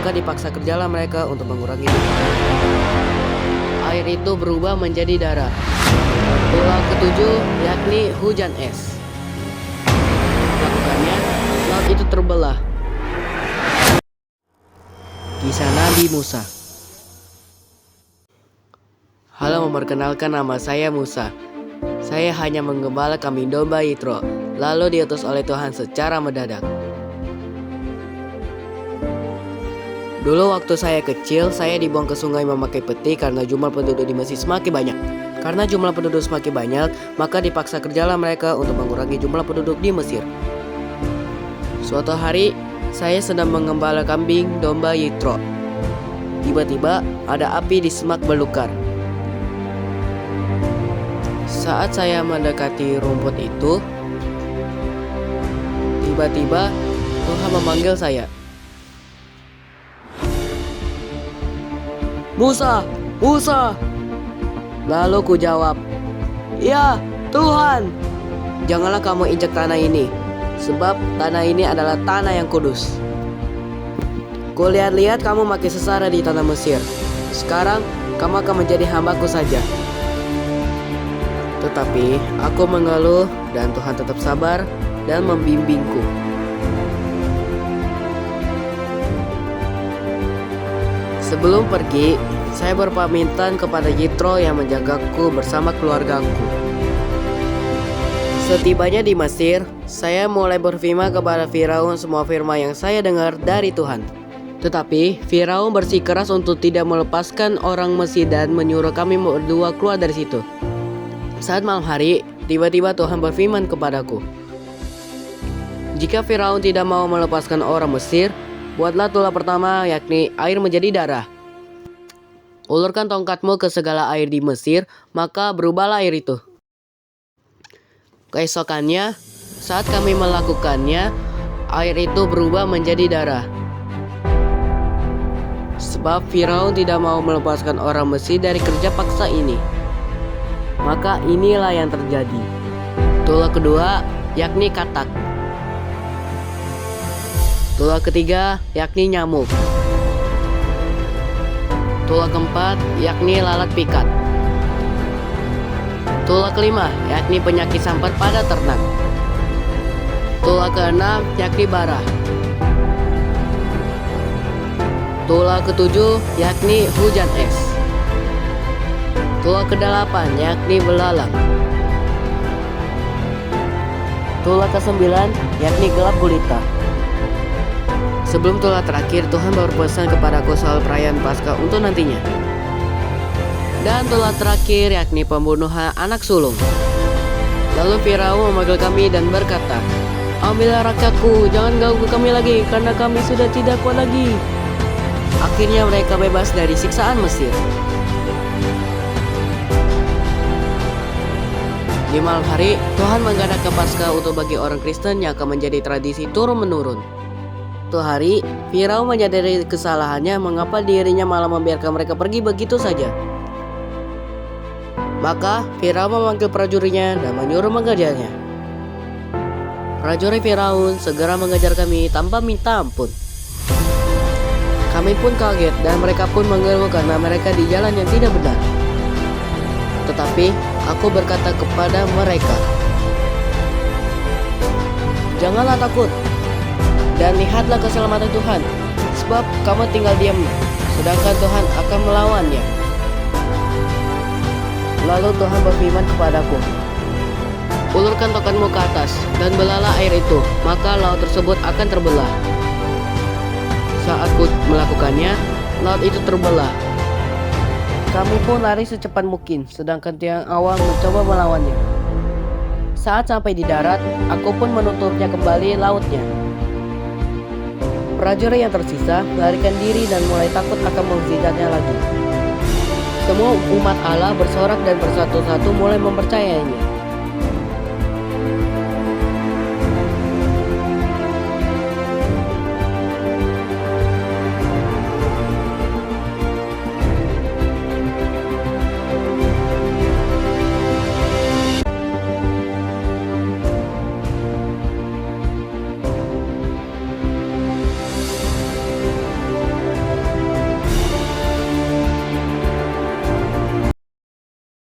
maka dipaksa kerjalah mereka untuk mengurangi beban. Air itu berubah menjadi darah. Tulah ketujuh yakni hujan es. Melakukannya, laut itu terbelah. Kisah Nabi Musa. Halo, memperkenalkan, nama saya Musa. Saya hanya menggembala kambing domba Yitro, lalu diutus oleh Tuhan secara mendadak. Dulu waktu saya kecil, saya dibuang ke sungai memakai peti karena jumlah penduduk di Mesir semakin banyak. Karena jumlah penduduk semakin banyak, maka dipaksa kerjalah mereka untuk mengurangi jumlah penduduk di Mesir. Suatu hari, saya sedang menggembala kambing domba Yitro. Tiba-tiba ada api di semak belukar. Saat saya mendekati rumput itu, tiba-tiba Tuhan memanggil saya. Musa, Musa. Lalu ku jawab, ya Tuhan. Janganlah kamu injak tanah ini, sebab tanah ini adalah tanah yang kudus. Kulihat-lihat kamu makin sesara di tanah Mesir. Sekarang kamu akan menjadi hambaku saja. Tetapi aku mengeluh dan Tuhan tetap sabar dan membimbingku. Sebelum pergi, saya berpamitan kepada Yitro yang menjagaku bersama keluargaku. Setibanya di Mesir, saya mulai berfirman kepada Firaun semua firman yang saya dengar dari Tuhan. Tetapi Firaun bersikeras untuk tidak melepaskan orang Mesir dan menyuruh kami berdua keluar dari situ. Saat malam hari, tiba-tiba Tuhan berfirman kepadaku, jika Firaun tidak mau melepaskan orang Mesir, buatlah tulah pertama, yakni air menjadi darah. Ulurkan tongkatmu ke segala air di Mesir, maka berubahlah air itu. Keesokannya, saat kami melakukannya, air itu berubah menjadi darah. Sebab Firaun tidak mau melepaskan orang Mesir dari kerja paksa ini. Maka inilah yang terjadi. Tulah kedua, yakni katak. Tulah ketiga, yakni nyamuk. Tulah keempat, yakni lalat pikat. Tulah kelima, yakni penyakit sampar pada ternak. Tulah keenam, yakni bara. Tulah ketujuh, yakni hujan es. Tulah kedelapan, yakni belalang. Tulah kesembilan, yakni gelap gulita. Sebelum tulah terakhir, Tuhan berpesan kepadaku soal perayaan Paskah untuk nantinya. Dan tulah terakhir, yakni pembunuhan anak sulung. Lalu Firaun memanggil kami dan berkata, ambillah rakyatku, jangan ganggu kami lagi, karena kami sudah tidak kuat lagi. Akhirnya mereka bebas dari siksaan Mesir. Di malam hari, Tuhan mengadakan Paskah untuk bagi orang Kristen yang akan menjadi tradisi turun-menurun. Suatu hari, Firaun menyadari kesalahannya mengapa dirinya malah membiarkan mereka pergi begitu saja. Maka Firaun memanggil prajuritnya dan menyuruh mengejarnya. Prajurit Firaun segera mengejar kami tanpa minta ampun. Kami pun kaget dan mereka pun mengeluh karena mereka di jalan yang tidak benar. Tetapi aku berkata kepada mereka, janganlah takut dan lihatlah keselamatan Tuhan, sebab kamu tinggal diam, sedangkan Tuhan akan melawannya. Lalu Tuhan berfirman kepadaku, ulurkan tongkatmu ke atas dan belahlah air itu, maka laut tersebut akan terbelah. Saat ku melakukannya, laut itu terbelah. Kami pun lari secepat mungkin, sedangkan tiang awan mencoba melawannya. Saat sampai di darat, aku pun menutupnya kembali lautnya. Prajurit yang tersisa melarikan diri dan mulai takut akan mukjizatnya lagi. Semua umat Allah bersorak dan bersatu-satu mulai mempercayainya.